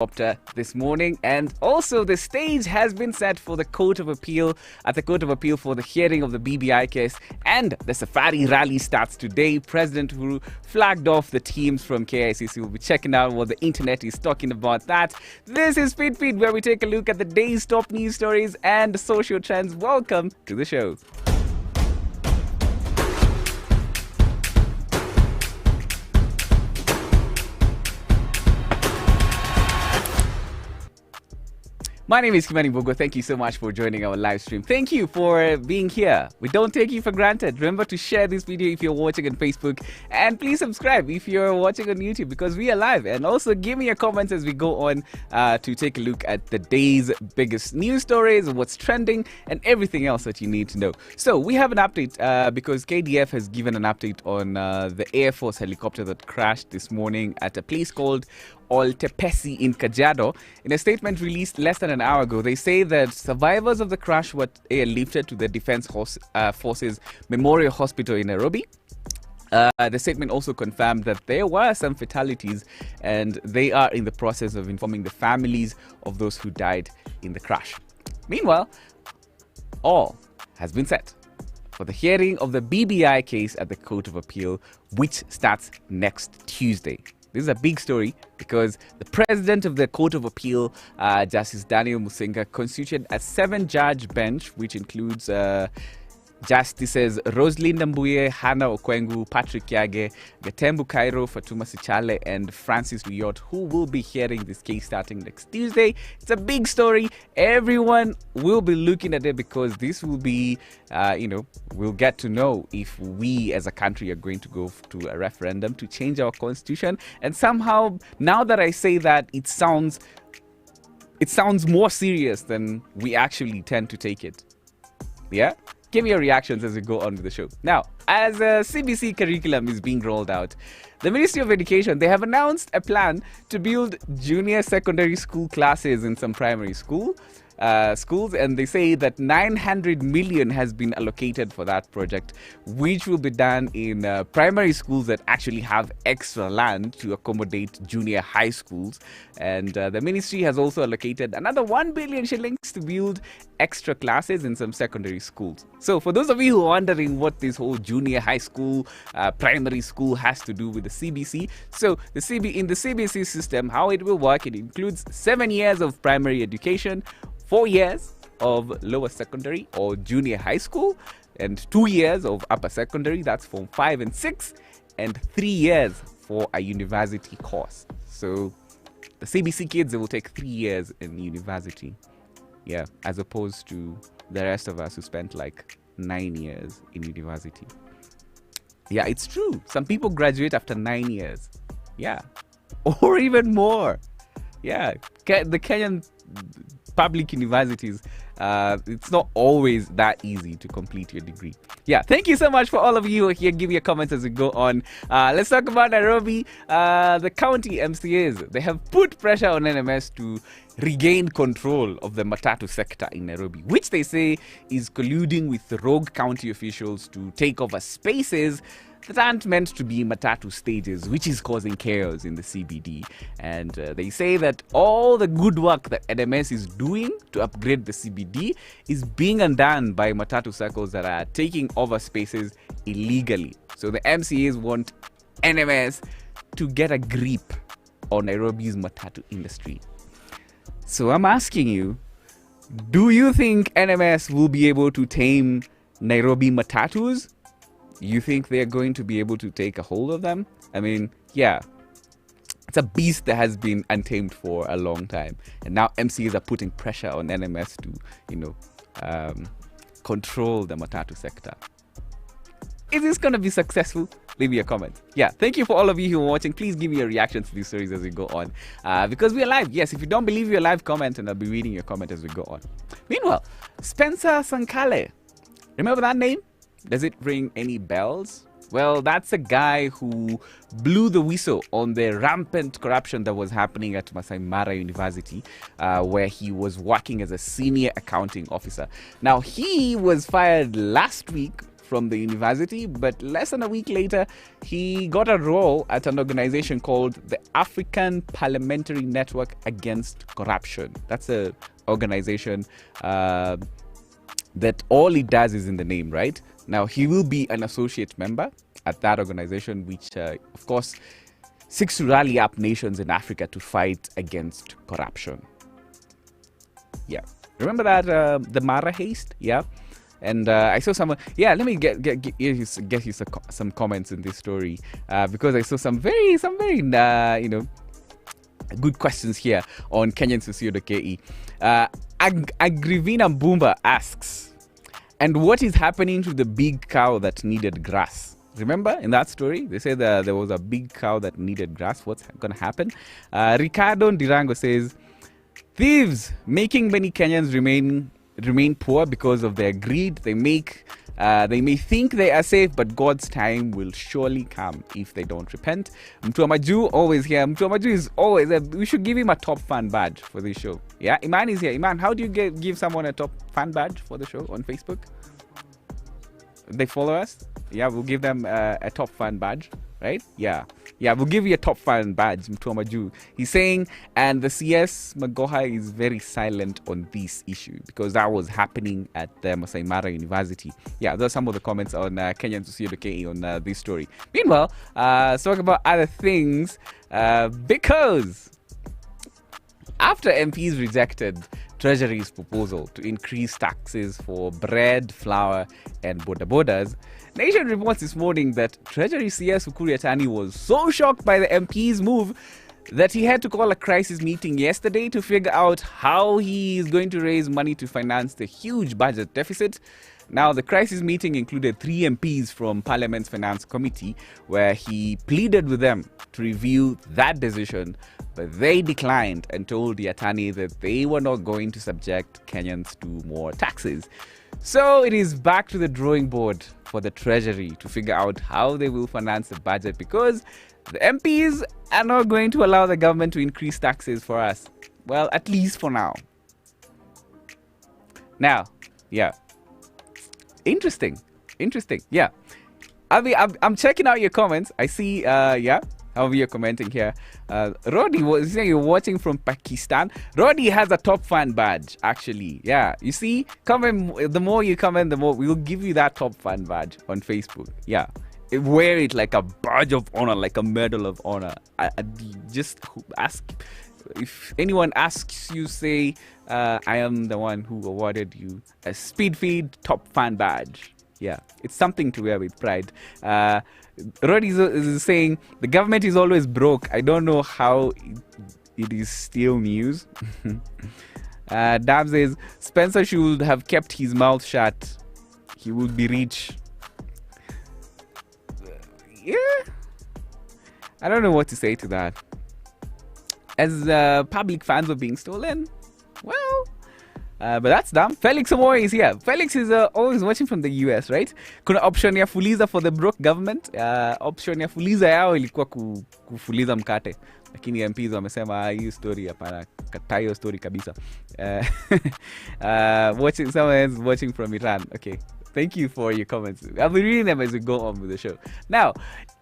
helicopter this morning, and also the stage has been set for the Court of Appeal for the hearing of the BBI case, and the safari rally starts today. President Uhuru flagged off the teams from KICC. We'll be checking out what the internet is talking about that. This is Speed Feed, where we take a look at the day's top news stories and social trends. Welcome to the show. My name is Kimani Mbugua. Thank you so much for joining our live stream. Thank you for being here. We don't take you for granted. Remember to share this video if you're watching on Facebook, and please subscribe if you're watching on YouTube, because we are live. And also give me your comments as we go on to take a look at the day's biggest news stories, what's trending, and everything else that you need to know. So we have an update because KDF has given an update on the Air Force helicopter that crashed this morning at a place called Oltepesi in Kajiado. In a statement released less than an hour ago, they say that survivors of the crash were airlifted to the Defense Forces Memorial Hospital in Nairobi. The statement also confirmed that there were some fatalities, and they are in the process of informing the families of those who died in the crash. Meanwhile, all has been set for the hearing of the BBI case at the Court of Appeal, which starts next Tuesday. This is a big story because the president of the Court of Appeal, Justice Daniel Musinga, constituted a 7-judge bench, which includes Justices Roslyn Nambuye, Hannah Okwengu, Patrick Yage, Gatembu Cairo, Fatuma Sichale, and Francis Wiyot, who will be hearing this case starting next Tuesday. It's a big story. Everyone will be looking at it because this will be, we'll get to know if we as a country are going to go to a referendum to change our constitution. And somehow, now that I say that, it sounds more serious than we actually tend to take it. Yeah? Give me your reactions as we go on with the show. Now, as a CBC curriculum is being rolled out, the Ministry of Education, they have announced a plan to build junior secondary school classes in some primary schools, and they say that 900 million has been allocated for that project, which will be done in primary schools that actually have extra land to accommodate junior high schools. And the ministry has also allocated another 1 billion shillings to build extra classes in some secondary schools. So for those of you who are wondering what this whole junior high school, primary school has to do with the CBC, so in the CBC system, how it will work, it includes 7 years of primary education, 4 years of lower secondary or junior high school, and 2 years of upper secondary, that's Form 5 and 6, and 3 years for a university course. So the CBC kids, they will take 3 years in university, yeah, as opposed to the rest of us who spent like 9 years in university. Yeah, it's true. Some people graduate after 9 years, yeah, or even more. Yeah, the Kenyan public universities, it's not always that easy to complete your degree. Yeah, thank you so much for all of you here. Give me your comments as we go on. Let's talk about Nairobi. The county MCAs, they have put pressure on NMS to regain control of the matatu sector in Nairobi, which they say is colluding with rogue county officials to take over spaces that aren't meant to be matatu stages, which is causing chaos in the CBD. And they say that all the good work that NMS is doing to upgrade the CBD is being undone by matatu circles that are taking over spaces illegally. So the MCAs want NMS to get a grip on Nairobi's matatu industry. So I'm asking you, do you think NMS will be able to tame Nairobi matatus? You think they're going to be able to take a hold of them? I mean, yeah, it's a beast that has been untamed for a long time. And now MCAs are putting pressure on NMS to, control the matatu sector. Is this going to be successful? Leave me a comment. Yeah, thank you for all of you who are watching. Please give me your reactions to these stories as we go on. Because we are live. Yes, if you don't believe you're live, comment, and I'll be reading your comment as we go on. Meanwhile, Spencer Sankale. Remember that name? Does it ring any bells? Well, that's a guy who blew the whistle on the rampant corruption that was happening at Masai Mara University, where he was working as a senior accounting officer. Now, he was fired last week from the university, but less than a week later, he got a role at an organization called the African Parliamentary Network Against Corruption. That's a organization that all it does is in the name, right? Now, he will be an associate member at that organization, which, of course, seeks to rally up nations in Africa to fight against corruption. Yeah. Remember that, the Mara haste? Yeah. And I saw someone. Yeah, let me get you some comments in this story because I saw some very good questions here on Kenyans.co.ke. Agrivina Mbumba asks, and what is happening to the big cow that needed grass? Remember in that story, they said there was a big cow that needed grass. What's going to happen? Ricardo Ndirango says, thieves making many Kenyans remain poor because of their greed. They may think they are safe, but God's time will surely come if they don't repent. Mtuamaju always here. Mtuamaju is always we should give him a top fan badge for this show. Yeah, Iman is here. Iman, how do you give someone a top fan badge for the show on Facebook? They follow us. Yeah, we'll give them a top fan badge, right? Yeah, we'll give you a top fan badge, Mtuamaju. He's saying, and the CS Magoha is very silent on this issue because that was happening at the Masai Mara University. Yeah, those are some of the comments on Kenyans.co.ke on this story. Meanwhile, let's talk about other things because after MPs rejected Treasury's proposal to increase taxes for bread, flour, and bodabodas, Nation reports this morning that Treasury CS Ukuri Yatani was so shocked by the MP's move that he had to call a crisis meeting yesterday to figure out how he is going to raise money to finance the huge budget deficit. Now, the crisis meeting included 3 MPs from Parliament's Finance Committee, where he pleaded with them to review that decision, but they declined and told Yatani that they were not going to subject Kenyans to more taxes. So it is back to the drawing board for the Treasury to figure out how they will finance the budget because the MPs are not going to allow the government to increase taxes for us. Well, at least for now. Now, yeah. Interesting. Yeah. I'm checking out your comments. I see, yeah. How you're commenting here. Roddy was saying you're watching from Pakistan. Roddy has a top fan badge, actually. Yeah, you see, comment. The more you comment, the more we'll give you that top fan badge on Facebook. Yeah, wear it like a badge of honor, like a medal of honor. I just ask if anyone asks you, say, I am the one who awarded you a Speed Feed top fan badge. Yeah, it's something to wear with pride. Roddy is saying the government is always broke. I don't know how it is still news. Dab says Spencer should have kept his mouth shut. He would be rich. Yeah, I don't know what to say to that. As public funds were being stolen, well. But that's dumb. Felix Omoy is here. Felix is always watching from the US, right? Kuna option ya fuliza for the broke government. Option ya fuliza yao ilikuwa kufuliza mkate. Lakini MPs wamesema hii story hapana, kataa hiyo story kabisa. Someone else watching from Iran. Okay. Thank you for your comments. I'll be reading them as we go on with the show. Now,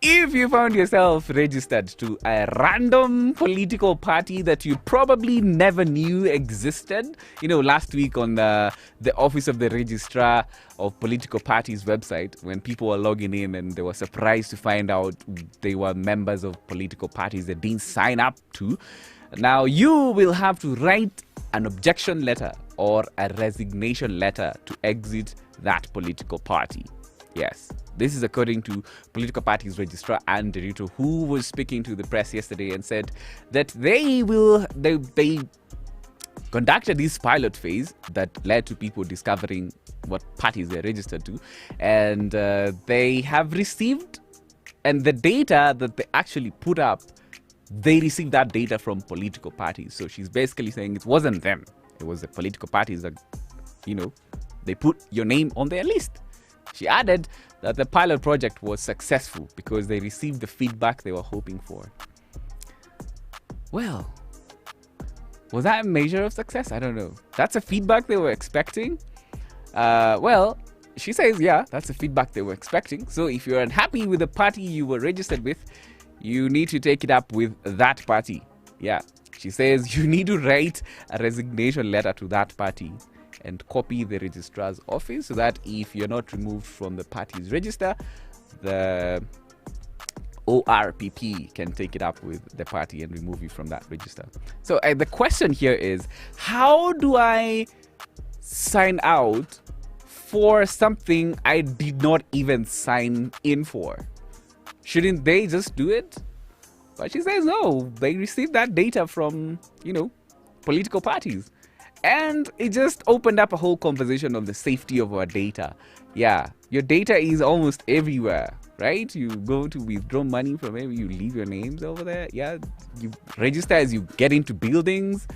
if you found yourself registered to a random political party that you probably never knew existed, you know, last week on the Office of the Registrar of Political Parties website, when people were logging in and they were surprised to find out they were members of political parties they didn't sign up to, now you will have to write an objection letter or a resignation letter to exit that political party. Yes, this is according to Political Parties Registrar Anne Derito, who was speaking to the press yesterday and said that they conducted this pilot phase that led to people discovering what parties they're registered to, and they have received, and the data that they actually put up, they received that data from political parties. So she's basically saying it wasn't them, it was the political parties that, you know, they put your name on their list. She added that the pilot project was successful because they received the feedback they were hoping for. Well, was that a measure of success? I don't know. That's a feedback they were expecting. Well, she says, yeah, that's the feedback they were expecting. So if you're unhappy with the party you were registered with, you need to take it up with that party. Yeah. She says you need to write a resignation letter to that party and copy the registrar's office so that if you're not removed from the party's register, the ORPP can take it up with the party and remove you from that register. So the question here is, how do I sign out for something I did not even sign in for? Shouldn't they just do it? But she says no, they received that data from, political parties. And it just opened up a whole conversation on the safety of our data. Yeah, your data is almost everywhere, right? You go to withdraw money from maybe you leave your names over there. Yeah, you register as you get into buildings.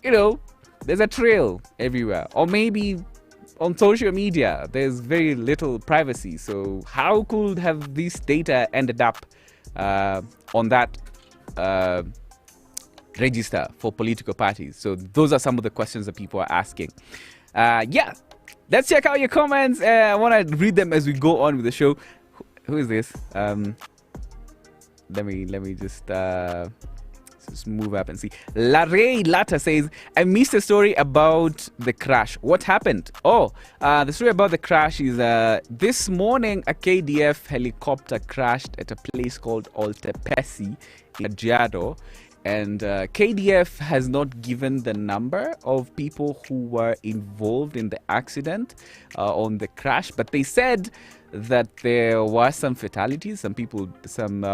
There's a trail everywhere. Or maybe on social media, there's very little privacy. So how could have this data ended up on that register for political parties? So those are some of the questions that people are asking. Let's check out your comments. I want to read them as we go on with the show. Who is this? Let me just move up and see. Larray Lata says, I missed a story about the crash. What happened? The story about the crash is this morning a KDF helicopter crashed at a place called Oltepesi in Kajiado. And KDF has not given the number of people who were involved in the accident on the crash, but they said that there were some fatalities. Some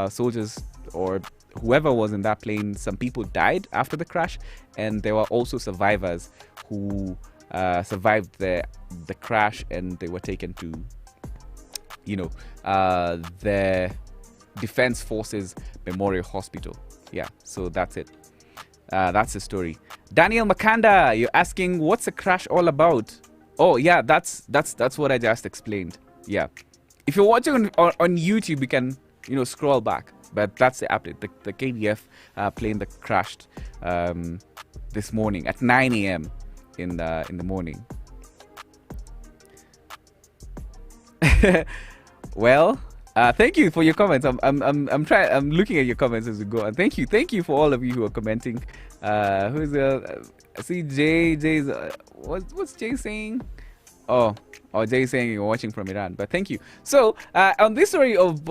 soldiers or whoever was in that plane, some people died after the crash, and there were also survivors who survived the crash, and they were taken to, the Defense Forces Memorial Hospital. Yeah, so that's it. That's the story. Daniel Makanda, you're asking, what's the crash all about? Oh yeah, that's what I just explained. Yeah, if you're watching on YouTube, you can scroll back. But that's the update. The KDF plane that crashed this morning at 9 a.m. in the morning. Well, thank you for your comments. I'm looking at your comments as we go. And thank you for all of you who are commenting. Who's the? I see Jay's. What's Jay saying? Oh, Jay saying you're watching from Iran. But thank you. So on this story of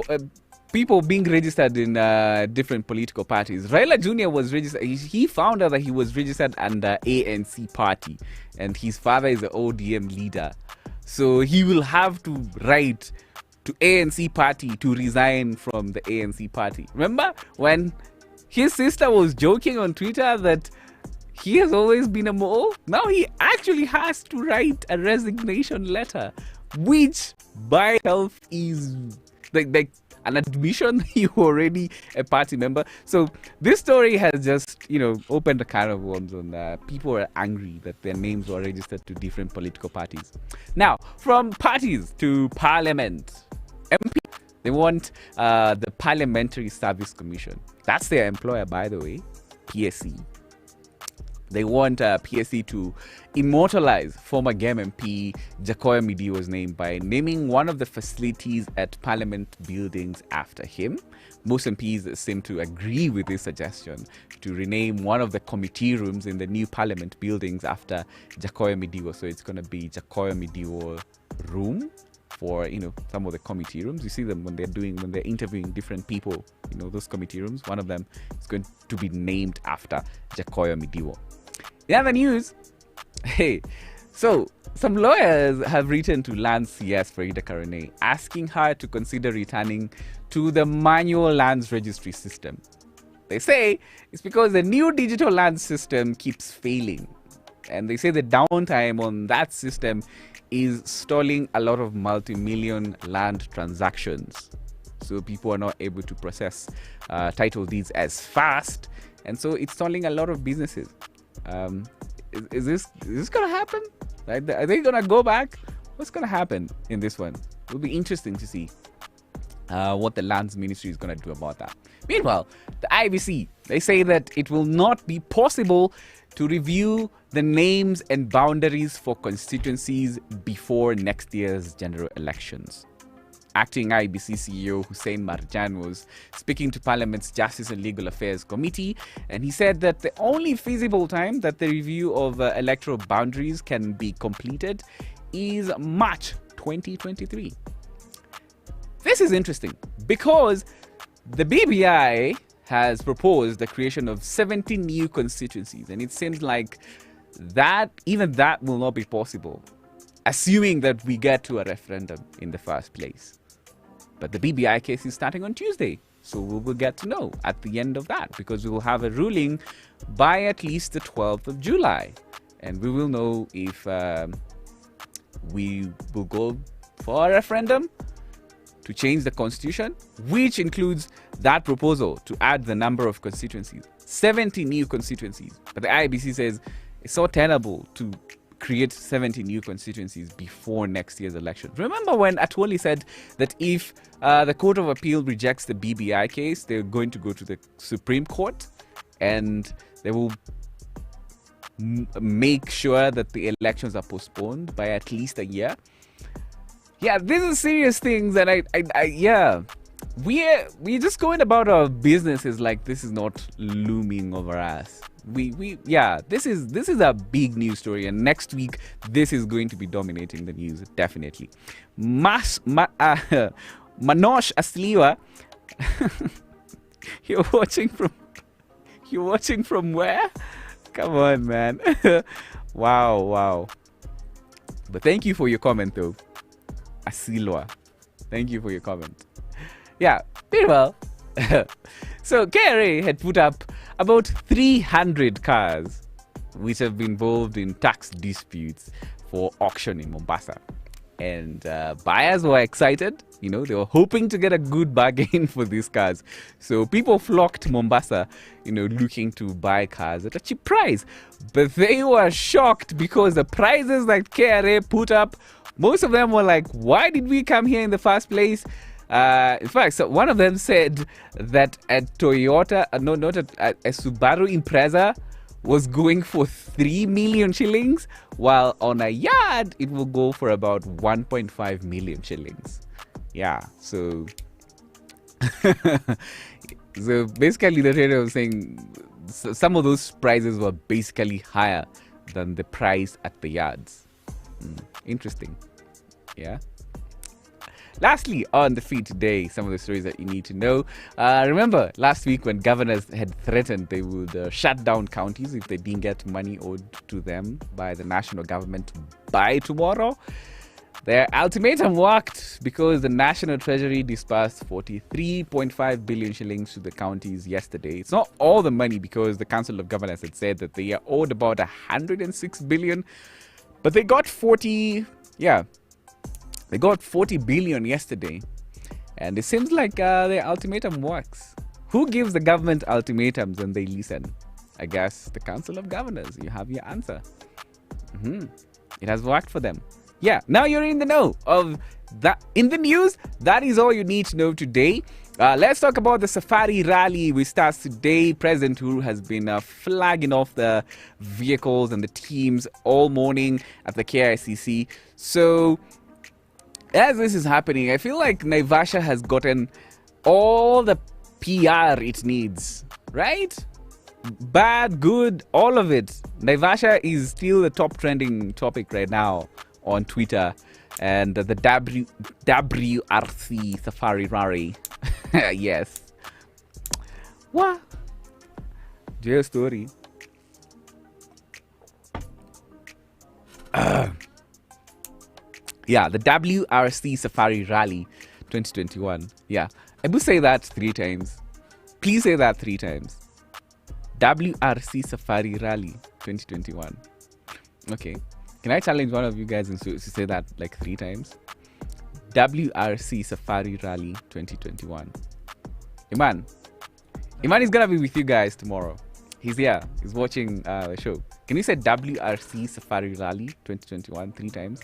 people being registered in different political parties, Raila Jr. was registered. He found out that he was registered under ANC party, and his father is the ODM leader. So he will have to write to ANC party to resign from the ANC party. Remember when his sister was joking on Twitter that he has always been a mole? Now he actually has to write a resignation letter, which by itself is like an admission you're already a party member. So this story has just opened a can of worms on people are angry that their names were registered to different political parties. Now from parties to parliament, MP, they want the Parliamentary Service Commission. That's their employer, by the way, PSC. They want PSC to immortalize former GEM MP Jacoya Midiwo's name by naming one of the facilities at Parliament buildings after him. Most MPs seem to agree with this suggestion to rename one of the committee rooms in the new Parliament buildings after Jacoya Midiwo. So it's going to be Jacoya Midiwo Room for some of the committee rooms. You see them when they're interviewing different people. Those committee rooms. One of them is going to be named after Jacoya Midiwo. In other news, so some lawyers have written to Land CS Farida Karone asking her to consider returning to the manual lands registry system. They say it's because the new digital land system keeps failing, and they say the downtime on that system is stalling a lot of multi-million land transactions. So people are not able to process title deeds as fast, and so it's stalling a lot of businesses. Is this gonna happen? Like, are they gonna go back? What's gonna happen in this one? It'll be interesting to see what the lands ministry is gonna do about that. Meanwhile, the IBC, they say that it will not be possible to review the names and boundaries for constituencies before next year's general elections. Acting IBC CEO Hussein Marjan was speaking to Parliament's Justice and Legal Affairs Committee, and he said that the only feasible time that the review of electoral boundaries can be completed is March 2023. This is interesting because the BBI has proposed the creation of 70 new constituencies, and it seems like even that will not be possible, assuming that we get to a referendum in the first place. But the BBI case is starting on Tuesday, so we will get to know at the end of that, because we will have a ruling by at least the 12th of July, and we will know if we will go for a referendum to change the constitution, which includes that proposal to add the number of constituencies, 70 new constituencies. But the IBC says it's so tenable to create 70 new constituencies before next year's election. Remember when Atwoli said that if the Court of Appeal rejects the BBI case, they're going to go to the Supreme Court and they will make sure that the elections are postponed by at least a year. Yeah, these are serious things, and we're just going about our businesses like this is not looming over us. This is a big news story, and next week this is going to be dominating the news, definitely. Manosh Asliwa, you're watching from where? Come on, man. Wow. But thank you for your comment, though. Asilwa, thank you for your comment. Yeah, very well. So KRA had put up about 300 cars which have been involved in tax disputes for auction in Mombasa. And buyers were excited. You know, they were hoping to get a good bargain for these cars. So people flocked to Mombasa, looking to buy cars at a cheap price. But they were shocked because the prices that KRA put up, most of them were like, why did we come here in the first place? In fact, so one of them said that a Toyota, a Subaru Impreza was going for 3 million shillings, while on a yard, it will go for about 1.5 million shillings. Yeah, so... so basically the trader was saying some of those prices were basically higher than the price at the yards. Interesting. Yeah. Lastly, on the feed today, some of the stories that you need to know. Remember last week when governors had threatened they would shut down counties if they didn't get money owed to them by the national government by tomorrow? Their ultimatum worked because the National Treasury disbursed 43.5 billion shillings to the counties yesterday. It's not all the money because the Council of Governors had said that they are owed about 106 billion, but they got 40 billion yesterday, and it seems like their ultimatum works. Who gives the government ultimatums and they listen? I guess the Council of Governors. You have your answer. It has worked for them. Yeah, now you're in the know of that. In the news, that is all you need to know today. Let's talk about the Safari Rally, which starts today. President Uhuru has been flagging off the vehicles and the teams all morning at the KICC. So as this is happening, I feel like Naivasha has gotten all the PR it needs, right? Bad, good, all of it. Naivasha is still the top trending topic right now on Twitter, and the WRC Safari Rally. Yes. What? Jail story. Yeah, the WRC Safari Rally 2021. Yeah, I will say that 3 times. Please say that 3 times. WRC Safari Rally 2021. Okay. Can I challenge one of you guys to say that like 3 times? WRC Safari Rally 2021. Iman is gonna be with you guys tomorrow. He's here. He's watching the show. Can you say WRC Safari Rally 2021 3 times?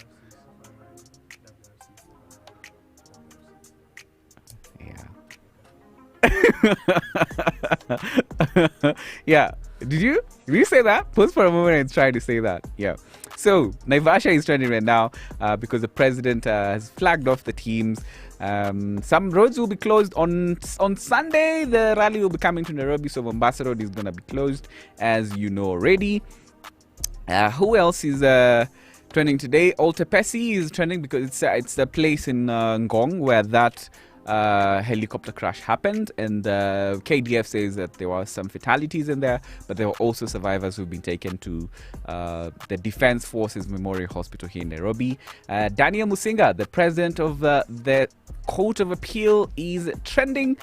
Yeah. Yeah. Did you say that? Pause for a moment and try to say that. Yeah. So Naivasha is trending right now because the president has flagged off the teams. Some roads will be closed on Sunday. The rally will be coming to Nairobi, so Mombasa Road is gonna be closed, as you know already. Who else is trending today? Oltepesi is trending because it's the place in Ngong where that helicopter crash happened, and KDF says that there were some fatalities in there, but there were also survivors who've been taken to the Defense Forces Memorial Hospital here in Nairobi. Daniel Musinga, the president of the Court of Appeal, is trending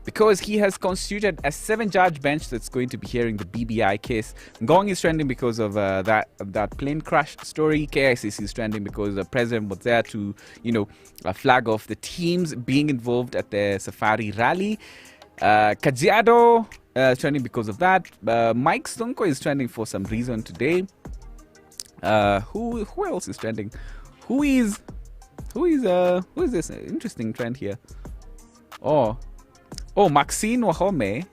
because he has constituted a 7-judge bench that's going to be hearing the BBI case. Ngong is trending because of that plane crash story. KICC is trending because the president was there to, flag off the teams being involved at the safari rally. Kajiado is trending because of that. Mike Sonko is trending for some reason today. Who else is trending? Who is this interesting trend here? Maxine Wahome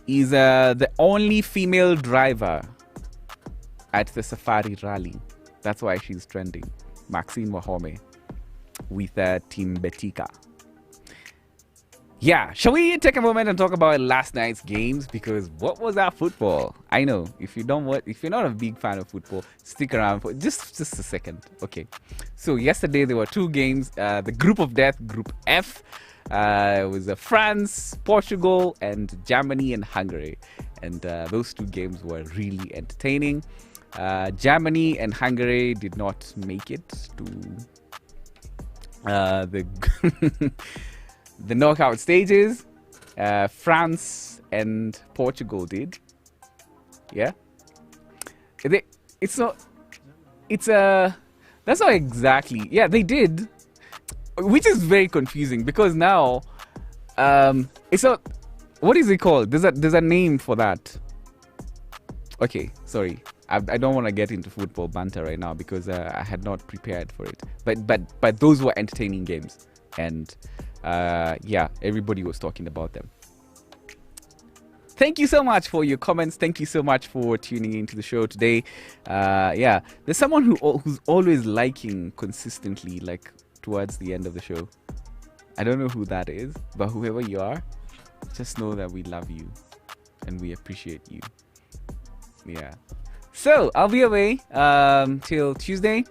is the only female driver at the safari rally. That's why she's trending. Maxine Wahome with Team Betika. Yeah, shall we take a moment and talk about last night's games? Because what was that football? I know if you're not a big fan of football, stick around for just a second. Okay, so yesterday there were 2 games. The group of death, Group F. It was France, Portugal, and Germany and Hungary. And those 2 games were really entertaining. Germany and Hungary did not make it to the knockout stages. France and Portugal did. Yeah. That's not exactly. Yeah, they did. Which is very confusing because now it's not, what is it called? There's a name for that. Okay, sorry. I don't want to get into football banter right now because I had not prepared for it. But those were entertaining games, and everybody was talking about them. Thank you so much for your comments. Thank you so much for tuning into the show today. There's someone who's always liking consistently, like towards the end of the show. I don't know who that is, but whoever you are, just know that we love you and we appreciate you. Yeah. So I'll be away till Tuesday,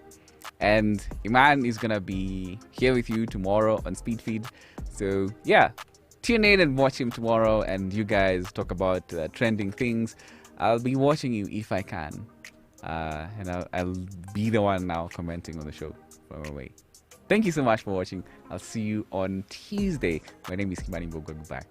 and Iman is gonna be here with you tomorrow on Speed Feed. So yeah, tune in and watch him tomorrow, and you guys talk about trending things. I'll be watching you if I can, and I'll be the one now commenting on the show from away. Thank you so much for watching. I'll see you on Tuesday. My name is Kimani Mbugua. Goodbye.